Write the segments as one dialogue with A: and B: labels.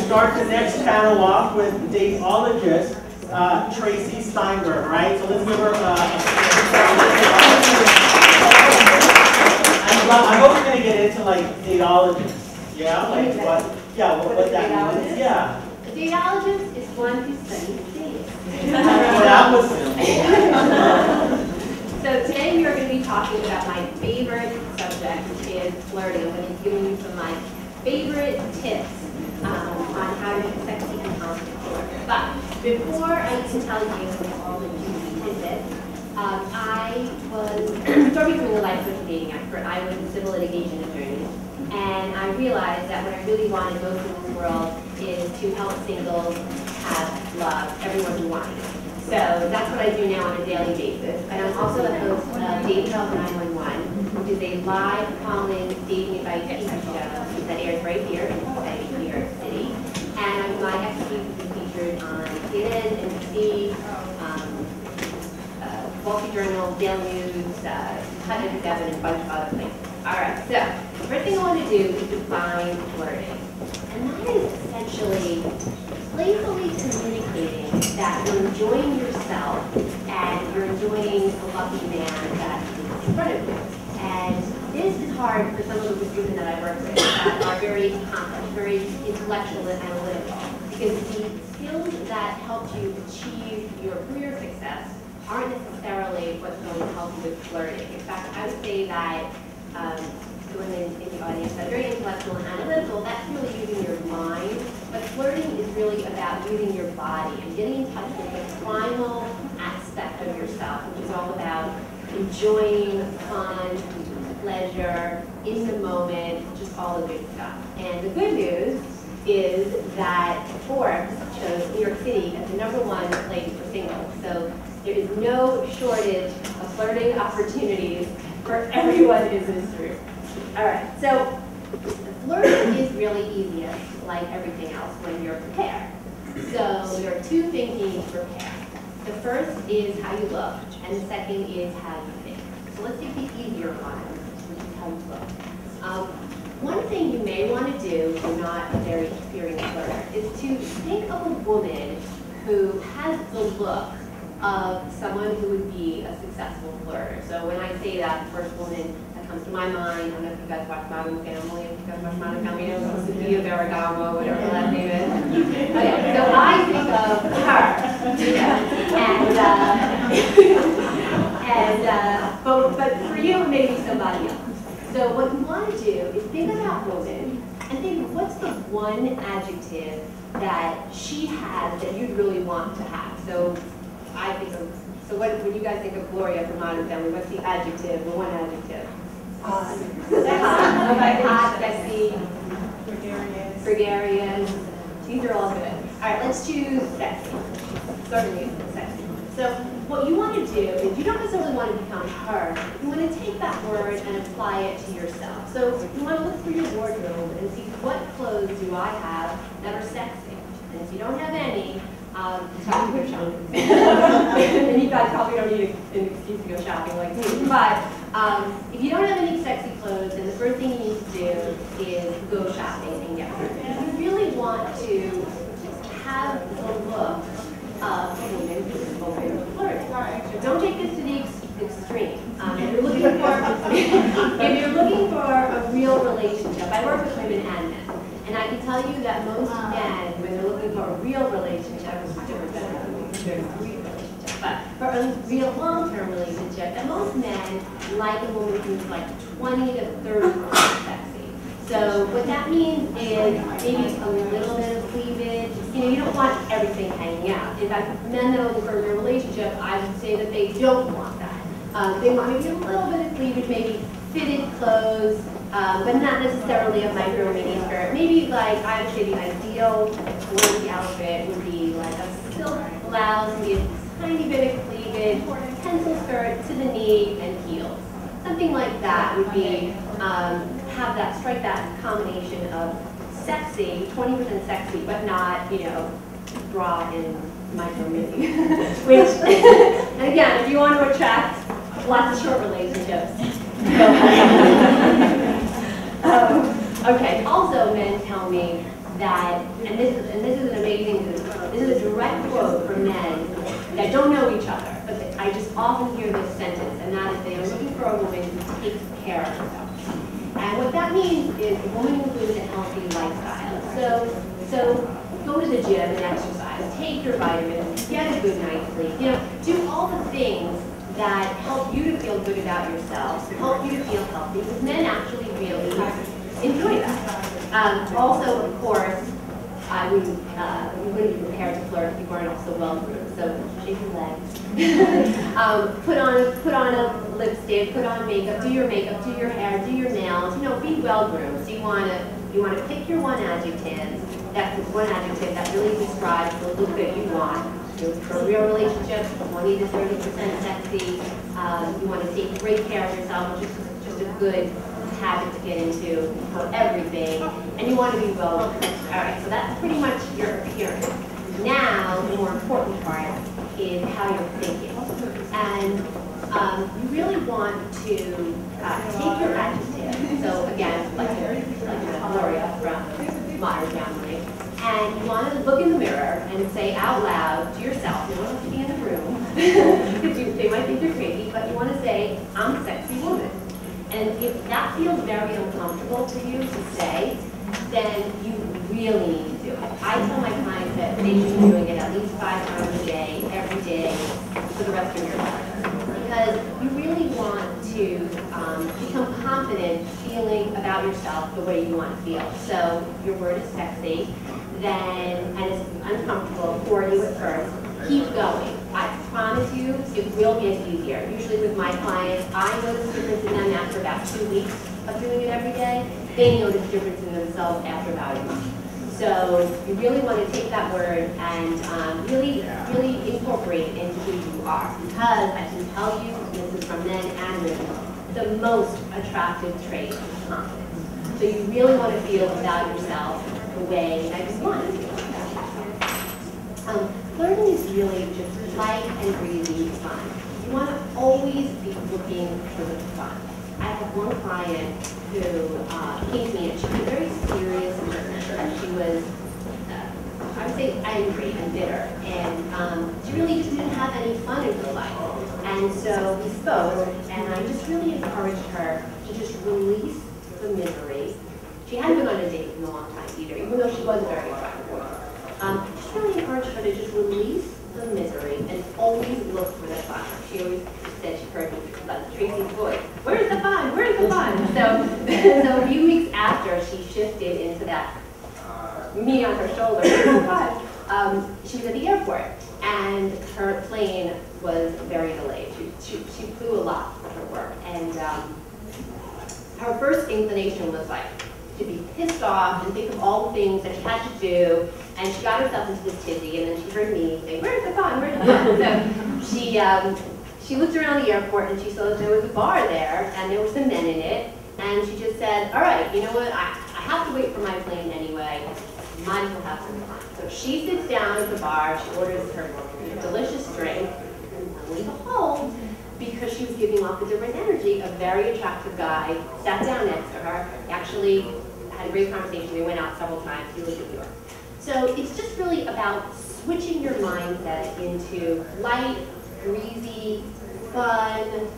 A: start the next panel off with Dateologist Tracey Steinberg, right? So let's give her I hope you're going to get into like dateologists. Yeah? Like what? Yeah, what that means. Yeah.
B: A dateologist is one who studies dating.
A: That was simple.
B: So today we are going to be talking about my favorite subject, which is flirting. I'm going to be giving you some of my favorite tips on how to be sexy and confident flirt. But before I can tell you all the juicy tidbits, I was, before becoming a life coach and dating expert, I was a civil litigation attorney. And I realized that what I really wanted most in this world is to help singles have love, everyone who wanted it. So that's what I do now on a daily basis. And I'm also the host of Dating Help 911, which is a live calling dating advice TV show that airs right here in New York City. And my expertise has been featured on CNN, NBC, Wall Street Journal, Daily News, Cut 97, and a bunch of other places. All right, so the first thing I want to do is define flirting. And that is essentially playfully communicating that you're enjoying yourself and you're enjoying the lucky man that is in front of you. And this is hard for some of the women that I work with that are very complex, very intellectual and analytical. Because the skills that help you achieve your career success aren't necessarily what's going to help you with flirting. In fact, I would say that the women in the audience that are very intellectual and analytical, that's really using your mind. But flirting is really about using your body and getting in touch with the primal aspect of yourself, which is all about enjoying fun, pleasure, in the moment, just all the good stuff. And the good news is that Forbes chose New York City as the #1 place for singles. So there is no shortage of flirting opportunities for everyone in this room. All right, so flirting is really easiest, like everything else, when you're prepared. So there are two things you need to prepare. The first is how you look, and the second is how you think. So let's take the easier one, which is how you look. One thing you may want to do, if you're not a very experienced flirter, is to think of a woman who has the look of someone who would be a successful flirter. So when I say that, the first woman that comes to my mind, I don't know if you guys watch Modern Family, if you guys watch Modern Family, you know, Sophia Vergara, whatever her last name is. Okay, so I think of her, but for you, maybe somebody else. So what you want to do is think of that woman and think, what's the one adjective that she has that you'd really want to have? So I think of, so what would you guys think of Gloria from Modern Family? What's the adjective, the one adjective? Hot, sexy, gregarious. These are all good. All right, let's choose sexy. Certainly sexy. So what you want to do is you don't necessarily want to become her. You want to take that word and apply it to yourself. So you want to look through your wardrobe and see what clothes do I have that are sexy. And if you don't have any, it's time to go shopping. And you guys probably don't need an excuse to go shopping like me. But if you don't have any sexy clothes, then the first thing you need to do is go shopping and get them. And you really want to have the look of a woman who is open to flirting. Don't take this to the extreme. If you're looking for a real relationship, I work with women and men. And I can tell you that most men, when they're looking for a real relationship, but for a real long-term relationship, that most men like a woman who's like 20 to 30% sexy. So what that means is maybe a little bit of cleavage. You know, you don't want everything hanging out. In fact, men that are looking for a real relationship, I would say that they don't want that. They want maybe a little bit of cleavage, maybe fitted clothes, but not necessarily a micro mini skirt. Maybe like, I would say the ideal woman's outfit would be like a silk blouse, maybe a tiny bit of cleavage, pencil skirt to the knee, and heels. Something like that would be, strike that combination of sexy, 20% sexy, but not, you know, bra and micro mini. Which, and again, if you want to attract lots of short relationships, go ahead. Okay, also men tell me that, and this is an amazing, this is a direct quote from men that don't know each other, but I just often hear this sentence, and that is they are looking for a woman who takes care of herself. And what that means is a woman who lives a healthy lifestyle. So go to the gym and exercise, take your vitamins, get a good night's sleep, do all the things that help you to feel good about yourself, help you to feel healthy, because men actually really enjoy that. Also, of course, we wouldn't be prepared to flirt if you weren't also well-groomed. So shake your legs, put on a lipstick, put on makeup, do your hair, do your nails. Be well-groomed. So you want to pick your one adjective. That's one adjective that really describes the look that you want. For a real relationship, 20 to 30% sexy. You want to take great care of yourself, which is just a good habit to get into for everything. And you want to be well. All right, so that's pretty much your appearance. Now, the more important part is how you're thinking. And you really want to take your adjective. So again, like Gloria from Modern Family. And you want to look in the mirror and say out loud to yourself, you don't have to be in the room, because they might think you're crazy, but you want to say, I'm a sexy woman. And if that feels very uncomfortable for you to say, then you really need to do it. I tell my clients that they should be doing it at least 5 times a day, every day, for the rest of your life. Because you really want to become confident feeling about yourself the way you want to feel. So your word is sexy, and it's uncomfortable for you at first. Keep going. I promise you, it will get easier. Usually with my clients, I notice a difference in them after about 2 weeks of doing it every day. They notice a difference in themselves after about a month. So you really want to take that word and really incorporate it into who you are. Because I can tell you, this is from men and women, the most attractive trait is confidence. So you really want to feel about yourself the way that you want to feel. Flirting is really just light and breezy fun. You want to always be looking for the fun. I have one client who came to me and she was a very serious person. And she was, I would say, angry and bitter. And she really just didn't have any fun in her life. And so we spoke, and I just really encouraged her to just release the misery. She hadn't been on a date in a long time either, even though she was very attractive. Just really encouraged her to just release the misery and always look for the fun. She always said she heard Tracy's voice, "Where's the fun? Where's the fun?" So a few weeks after she shifted into that me on her shoulder, "Where's the fun?" She was at the airport and her plane was very delayed. She flew a lot for her work, and her first inclination was like to be pissed off and think of all the things that she had to do, and she got herself into this tizzy, and then she heard me say, "Where's the fun? Where's the fun?" So she looked around the airport and she saw that there was a bar there and there were some men in it, and she just said, "All right, you know what, I have to wait for my plane anyway, might as well have some fun." So she sits down at the bar, she orders her delicious drink, and lo and behold, because she was giving off a different energy, a very attractive guy sat down next to her, actually had a great conversation, they went out several times, he lived in New York. So it's just really about switching your mindset into light, breezy, fun,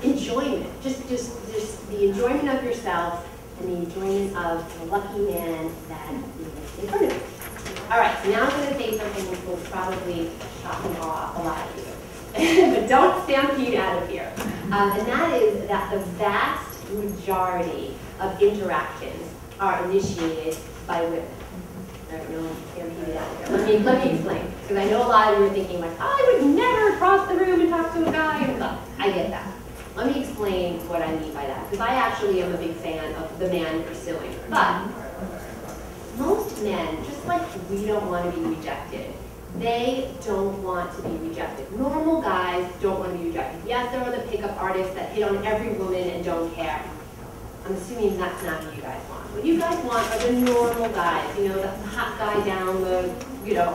B: enjoyment. Just the enjoyment of yourself and the enjoyment of the lucky man that is in front of you. All right, so now I'm going to say something which will probably shock and awe a lot of you. But don't stampede out of here. And that is that the vast majority of interactions are initiated by women. I don't know, stampede out of here. Let me explain. Because I know a lot of you are thinking like, I would never cross the room and talk to a guy. And stuff. I get that. Let me explain what I mean by that. Because I actually am a big fan of the man pursuing. But most men, just like we don't want to be rejected, they don't want to be rejected. Normal guys don't want to be rejected. Yes, there are the pickup artists that hit on every woman and don't care. I'm assuming that's not what you guys want. What you guys want are the normal guys, you know, the hot guy down the,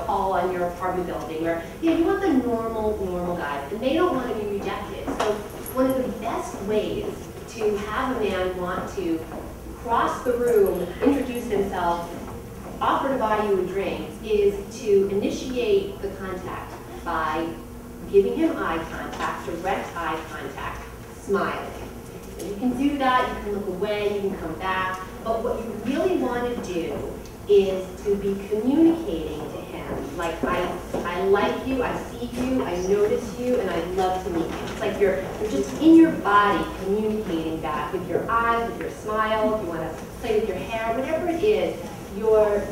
B: hall on your apartment building, or, you want the normal guys, and they don't want to be rejected. So one of the best ways to have a man want to cross the room, introduce themselves, offer to buy you a drink, is to initiate the contact by giving him eye contact, direct eye contact, smiling. And you can do that, you can look away, you can come back, but what you really want to do is to be communicating to him, like, I like you, I see you, I notice you, and I'd love to meet you. It's like you're just in your body communicating back with your eyes, with your smile, if you want to play with your hair, whatever it is, you're,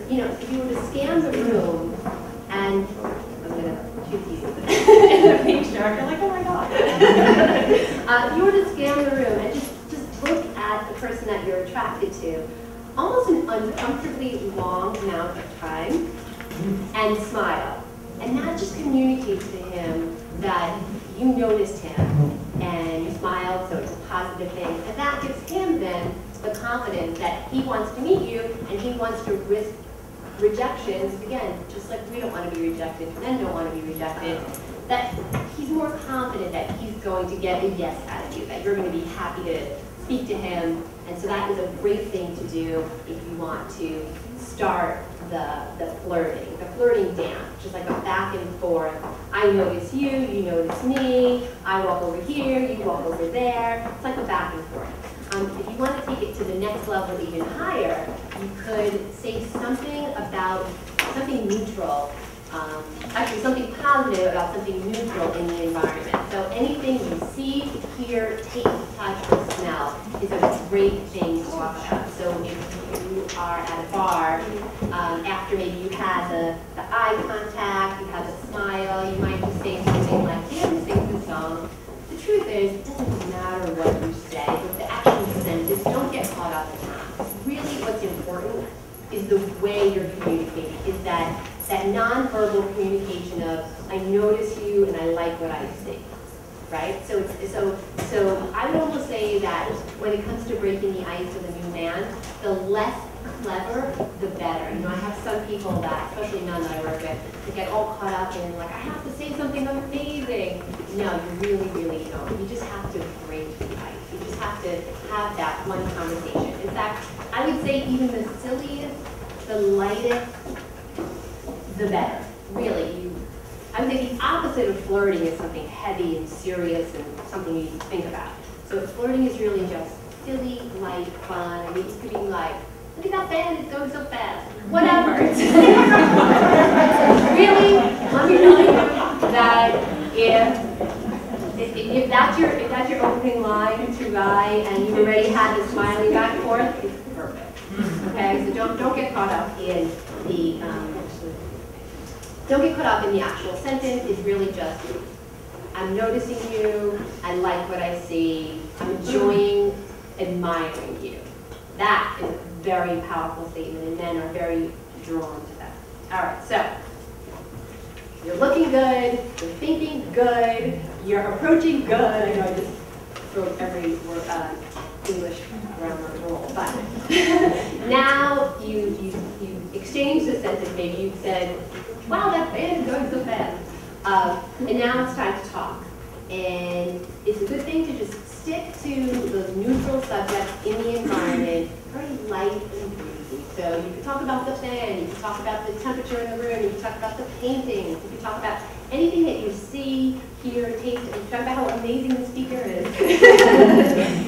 B: you know, if you were to scan the room, and I'm going to shoot you in the pink shark, you're like, oh my God. If you were to scan the room and just look at the person that you're attracted to, almost an uncomfortably long amount of time, and smile. And that just communicates to him that you noticed him and you smiled, so it's a positive thing. And that gives him then the confidence that he wants to meet you and he wants to risk rejections, again, just like we don't want to be rejected, men don't want to be rejected, that he's more confident that he's going to get a yes out of you, that you're going to be happy to speak to him. And so that is a great thing to do if you want to start the flirting dance, which is like a back and forth. I notice you, you notice me, I walk over here, you walk over there. It's like a back and forth. If you want to take it to the next level even higher, you could say something about something neutral, actually something positive about something neutral in the environment. So anything you see, hear, taste, touch, or smell is a great thing to talk about. So if you are at a bar, after maybe you had the eye contact, you had the smile, you might just say something like, "Dan sings the song." The truth is, it doesn't matter what you say, but the actual sentence, don't get caught up in that. Really what's important is the way you're communicating, is that nonverbal communication of, I notice you and I like what I see, right? So I would almost say that when it comes to breaking the ice with a new man, the less clever, the better. You know, I have some people that, especially men that I work with, that get all caught up in like, I have to say something amazing. No, you really, really don't. You just have to break the ice. You just have to have that one conversation. In fact, I would say even the silliest, the lightest, the better. Really, I would say the opposite of flirting is something heavy and serious and something you think about. So flirting is really just silly, light, fun. I mean, it could be like, look at that fan, it's going so fast. Whatever. Really, let me tell you that if that's your opening line to a guy and you already had the smiling back and forth, it's perfect. Okay, so don't get caught up in the actual sentence. It's really just, I'm noticing you, I like what I see, I'm enjoying, admiring you. That is a very powerful statement, and men are very drawn to that. All right, so you're looking good, you're thinking good, you're approaching good. I know I just throw every word, English grammar rule, but now you exchanged the sentence. Maybe you said, wow, that fan is going so fast. And now it's time to talk. And it's a good thing to just stick to those neutral subjects in the environment, very light and breezy. So you can talk about the fan, you can talk about the temperature in the room, you can talk about the paintings, you can talk about anything that you see, hear, taste, and you can talk about how amazing the speaker is.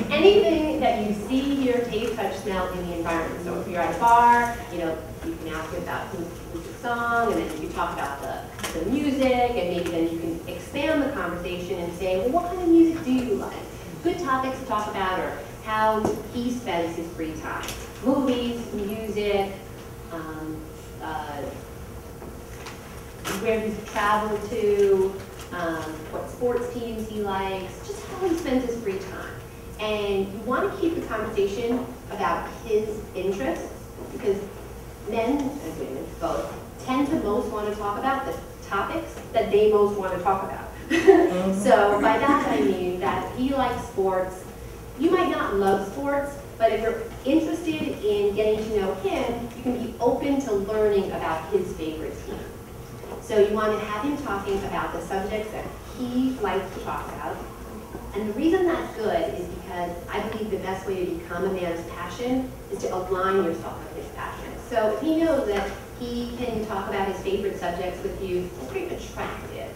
B: Anything that you see, hear, taste, touch, smell in the environment. So if you're at a bar, you know, you can ask about who's the song, and then you can talk about the music, and maybe then you can expand the conversation and say, well, what kind of music do you like? Good topics to talk about, or how he spends his free time. Movies, music, where he's traveled to, what sports teams he likes, just how he spends his free time. And you want to keep the conversation about his interests, because men and women both tend to most want to talk about the topics that they most want to talk about. So by that I mean that if he likes sports, you might not love sports, but if you're interested in getting to know him, you can be open to learning about his favorite team. So you want to have him talking about the subjects that he likes to talk about, And the reason that's good is because I believe the best way to become a man's passion is to align yourself with his passion. So if he knows that he can talk about his favorite subjects with you, that's pretty attractive.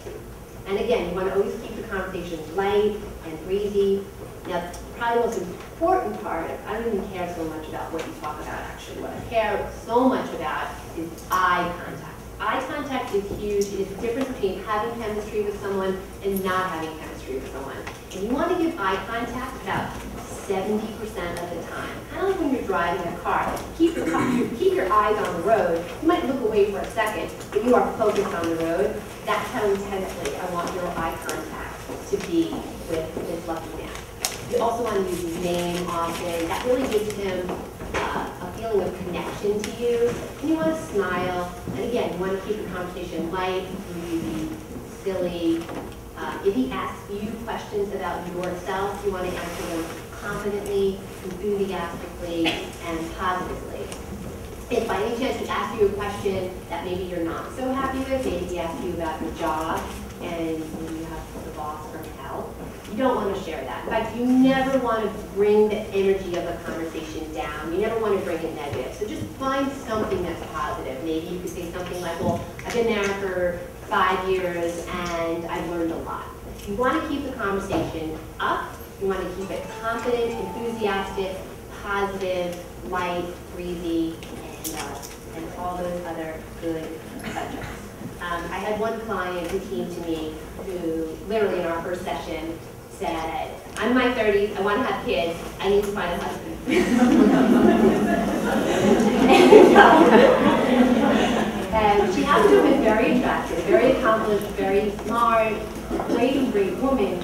B: And again, you want to always keep the conversation light and breezy. Now, probably the most important part, I don't even care so much about what you talk about actually. What I care so much about is eye contact. Eye contact is huge. It is the difference between having chemistry with someone and not having chemistry with someone. And you want to give eye contact about 70% of the time. Kind of like when you're driving a car. Keep your eyes on the road. You might look away for a second, but you are focused on the road. That's how intensely I want your eye contact to be with this lucky man. You also want to use his name often. That really gives him a feeling of connection to you. And you want to smile. And again, you want to keep the conversation light, breezy, silly. If he asks you questions about yourself, you want to answer them confidently, enthusiastically, and positively. If by any chance he asks you a question that maybe you're not so happy with, maybe he asks you about your job, and maybe you have the boss from hell, you don't want to share that. In fact, you never want to bring the energy of the conversation down. You never want to bring it negative. So just find something that's positive. Maybe you could say something like, well, I've been there for 5 years and I've learned a lot. You want to keep the conversation up. You want to keep it confident, enthusiastic, positive, light, breezy, and all those other good subjects. I had one client who came to me who literally in our first session said, I'm in my 30s, I want to have kids, I need to find a husband. And she happened to have been very attractive, very accomplished, very smart, great woman.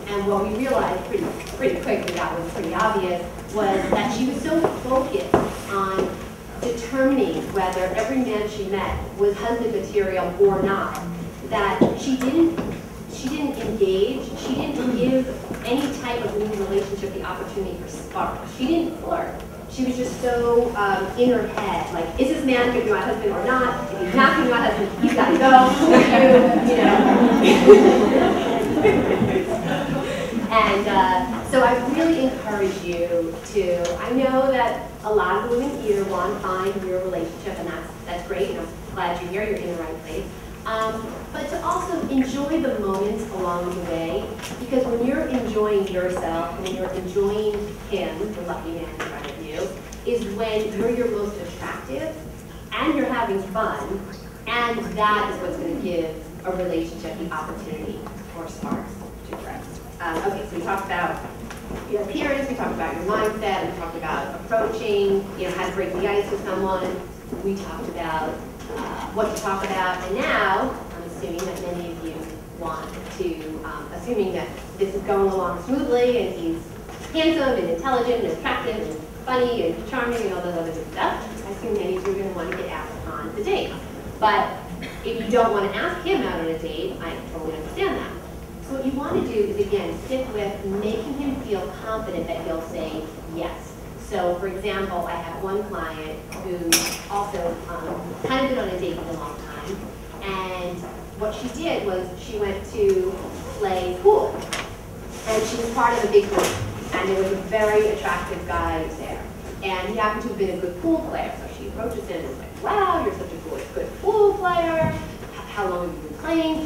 B: And what we realized pretty quickly, that was pretty obvious, was that she was so focused on determining whether every man she met was husband material or not, that she didn't engage, she didn't give any type of new relationship the opportunity for sparks. She didn't flirt. She was just so in her head, like, is this man going to be my husband or not? If he's not going to be my husband, he's got to go. And so I really encourage you to, I know that a lot of women here want to find a real relationship, and that's great, and I'm glad you're here, you're in the right place. But to also enjoy the moments along the way, because when you're enjoying yourself, when you're enjoying him, the lucky man in front of you, is when you're your most attractive, and you're having fun, and that is what's going to give a relationship the opportunity for sparks to grow. Okay, so we talked about your appearance, we talked about your mindset, we talked about approaching, how to break the ice with someone, we talked about what to talk about, and now, I'm assuming that many of you want to, assuming that this is going along smoothly, and he's handsome and intelligent and attractive and funny and charming and all those other good stuff, I assume many of you are going to want to get asked on the date. But if you don't want to ask him out on a date, I totally understand that. So what you want to do is, again, stick with making him feel confident that he'll say yes. So, for example, I have one client who also kind of been on a date for a long time, and what she did was she went to play pool, and she was part of a big group, and there was a very attractive guy there, and he happened to have been a good pool player, so she approaches him and is like, wow, you're such a good pool player, how long have you been playing?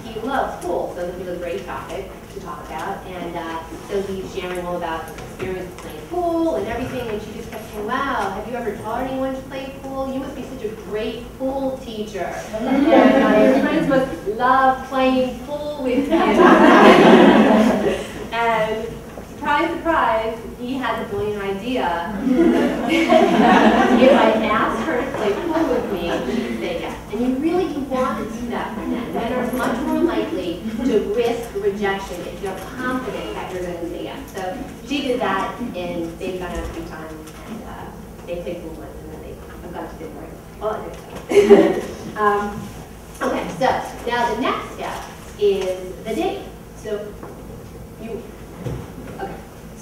B: He loves pool, so this is a great topic to talk about, and so he's sharing all about his experience playing pool and everything, and she just kept saying, wow, have you ever taught anyone to play pool? You must be such a great pool teacher. And your friends must love playing pool with you. And surprise, surprise, he had the brilliant idea. If I asked her to play pool with me, she'd say yes. And you really want to do that for men. Men are much more likely to risk rejection if you're confident that you're going to say yes. So she did that, and they've gone out 3 times, and they played pool once, and then they've gone to dinner. All that good stuff. Okay, so now the next step is the date. So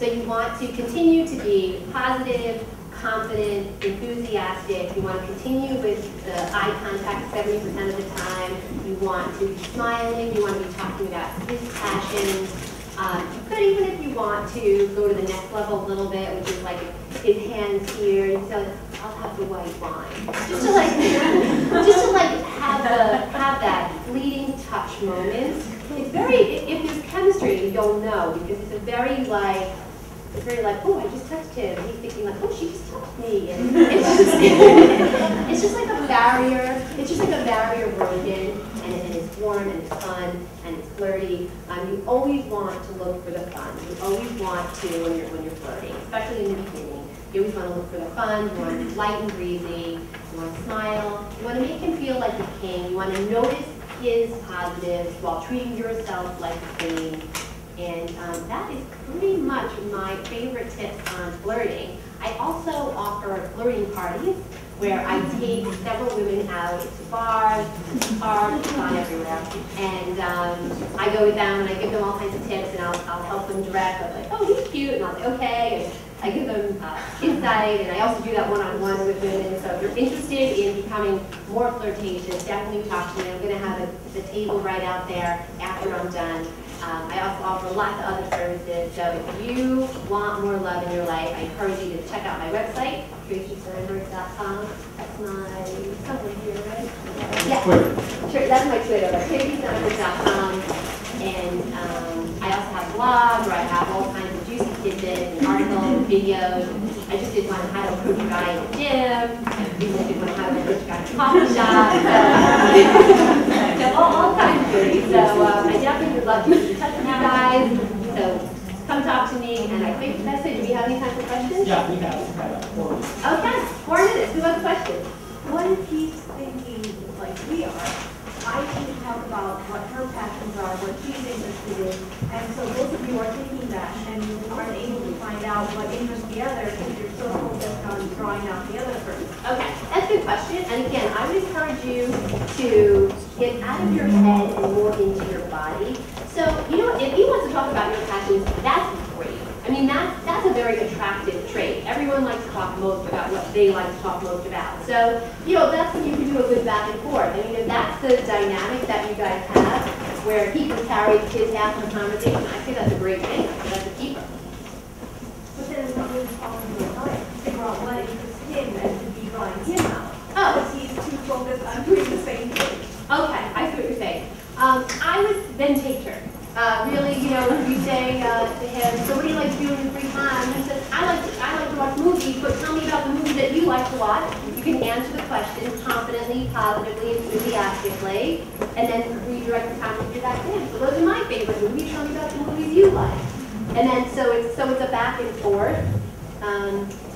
B: you want to continue to be positive, confident, enthusiastic. You want to continue with the eye contact 70% of the time. You want to be smiling. You want to be talking about his passions. But even if you want to go to the next level a little bit, which is like his hands here, and so I'll have the white wine, just to like, have that fleeting touch moment. It's very, if there's chemistry, you'll know, because it's very like, oh, I just touched him. He's thinking like, oh, she just touched me. And it's just like a barrier. It's just like a barrier broken, and it's warm and it's fun and it's flirty. You always want to look for the fun. You always want to when you're flirting, especially in the beginning. You always want to look for the fun. You want to be light and breezy. You want to smile. You want to make him feel like the king. You want to notice his positives while treating yourself like the queen. And that is pretty much my favorite tips on flirting. I also offer flirting parties where I take several women out to bars, parks, gone everywhere. And I go with them and I give them all kinds of tips, and I'll help them direct. I'll be like, oh, he's cute, and I'll say, okay. And I give them insight, and I also do that one-on-one with women. So if you're interested in becoming more flirtatious, definitely talk to me. I'm going to have the table right out there after I'm done. I also offer lots of other services, so if you want more love in your life, I encourage you to check out my website, TraceySteinberg.com. That's my somewhere here, right? Yeah, sure, that's my Twitter, TraceySteinberg.com. And I also have a blog where I have all kinds of juicy tidbits and articles, videos. I just did one on how to approach a guy in the gym. I recently did one on how to approach a guy in a coffee shop. So all kinds of goodies. So I definitely would love to keep in touch with you guys. So come talk to me. And I think that's it. Do we have any time for questions?
A: Yeah, we have.
B: Okay, 4 minutes. Who has a question?
C: What if he's thinking like we are? I should talk about what her passions are, what she's interested in, and so both of you are thinking that, and you aren't able to find out what interests the other because you're so focused on drawing out the other person.
B: Okay, that's a good question. And again, I would encourage you to get out of your head and more into your body. So, you know, if he wants to talk about your passions, that's great. I mean, that's a very attractive trait. Everyone likes to talk most about what they like to talk most about. So, you know, that's when you can do a good back and forth. I mean, if that's the dynamic that you guys have, where he can carry his half of the conversation, I think that's a great thing. I think that's a keeper.
C: But then it's not really following your time to figure out what interests him and to be drawing him out.
B: Oh.
C: Because he's too focused on doing the same thing.
B: Okay, I see what you're saying. I would then take turns. Really, you know, you say to him, so what do you like to do in your free time? And he says, I like to watch movies, but tell me about the movies that you like to watch. You can answer the question confidently, positively, enthusiastically, and then redirect the conversation back to him. So those are my favorite movies. Tell me about the movies you like. And then so it's a back and forth.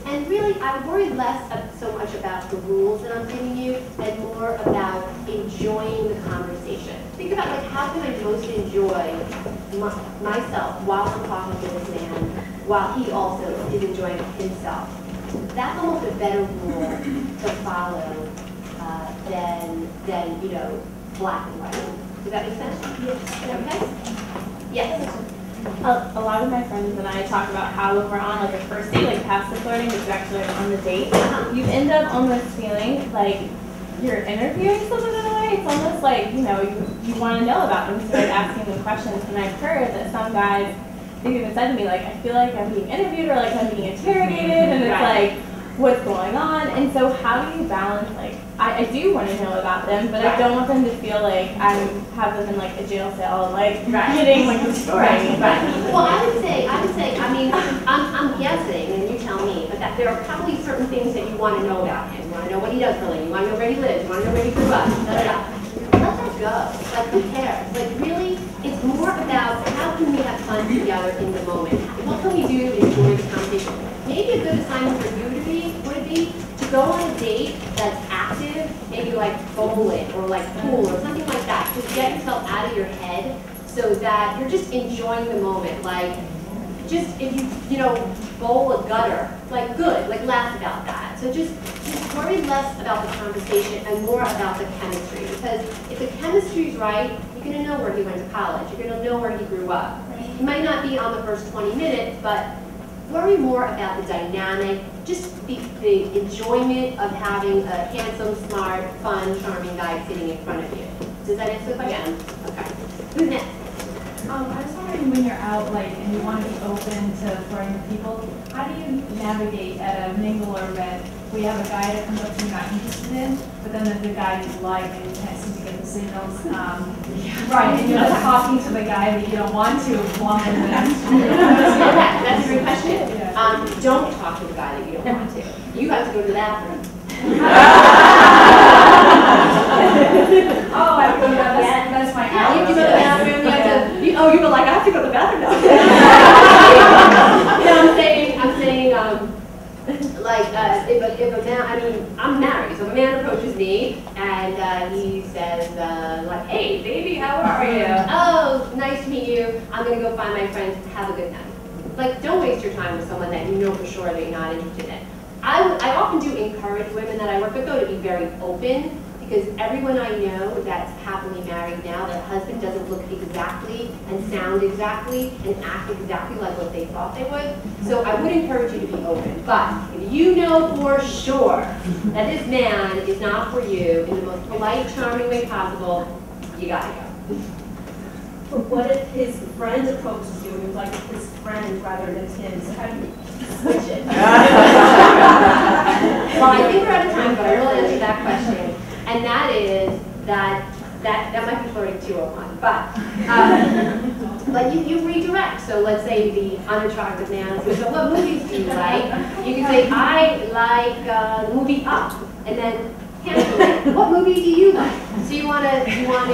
B: And really, I worry less so much about the rules that I'm giving you and more about enjoying the conversation. Think about, like, how can I most enjoy myself while I'm talking to this man, while he also is enjoying himself. That's almost a better rule to follow than, you know, black and white. Does that make sense? Yes. Okay? Yes.
D: A lot of my friends and I talk about how when we're on like a first date, like past the flirting, which is actually like on the date, you end up almost feeling like you're interviewing someone in a way. It's almost like, you know, you want to know about them, so like asking them questions. And I've heard that some guys, they've even said to me, like, I feel like I'm being interviewed or like I'm being interrogated, and it's like, what's going on? And so how do you balance, like, I do want to know about them, but I don't want them to feel like I have them in like a jail cell, like getting like a story.
B: Well, I would say, I mean, I'm guessing, and you tell me, but that there are probably certain things that you want to know about him. You want to know what he does for a living. You want to know where he lives. You want to know where he grew up. Let that go. Like, who cares? Like, really, it's more about how can we have fun together in the moment. What can we do to enjoy the conversation? Maybe a good assignment for you would be to go on a date that's active, maybe like bowling or like pool or something like that. Just get yourself out of your head so that you're just enjoying the moment. Like, just if you bowl a gutter, like good, like laugh about that. So just worry less about the conversation and more about the chemistry. Because if the chemistry's right, you're gonna know where he went to college. You're gonna know where he grew up. You might not be on the first 20 minutes, but worry more about the dynamic, just the enjoyment of having a handsome, smart, fun, charming guy sitting in front of you. Does that answer the question? Yeah. Okay. Who's next?
E: I was wondering when you're out, like, and you want to be open to flirting with people, how do you navigate at a mingle or event where you have a guy that comes up to you you're not interested in, but then there's a guy you like and you can't seem to get the signals, right, and you're just talking to the guy that you don't want to longer than
B: That's a great question.
E: Yeah.
B: Don't talk to the guy that you don't want to. You have to go to the bathroom.
E: Oh, I go to that's my
B: Yeah, you have to go to the bathroom. You were like, I have to go to the bathroom now. I'm saying, like, if a man, I mean, I'm married, so if a man approaches me and he says, like, hey, baby, how are you? Oh, nice to meet you. I'm gonna go find my friends. Have a good night. Like, don't waste your time with someone that you know for sure that you're not interested in. I often do encourage women that I work with, though, to be very open, because everyone I know that's happily married now, their husband doesn't look exactly and sound exactly and act exactly like what they thought they would. So I would encourage you to be open. But if you know for sure that this man is not for you in the most polite, charming way possible, you gotta go.
C: But what if his friend approaches you and you're like his friend rather than him? So how do you switch it?
B: Well, I think we're out of time, but I will answer that question. And that is that might be flirting 201. But you redirect. So let's say the unattractive man says, so what movies do you like? You can say, I like the movie Up. And then cancel it. What movie do you like? So you want to redirect.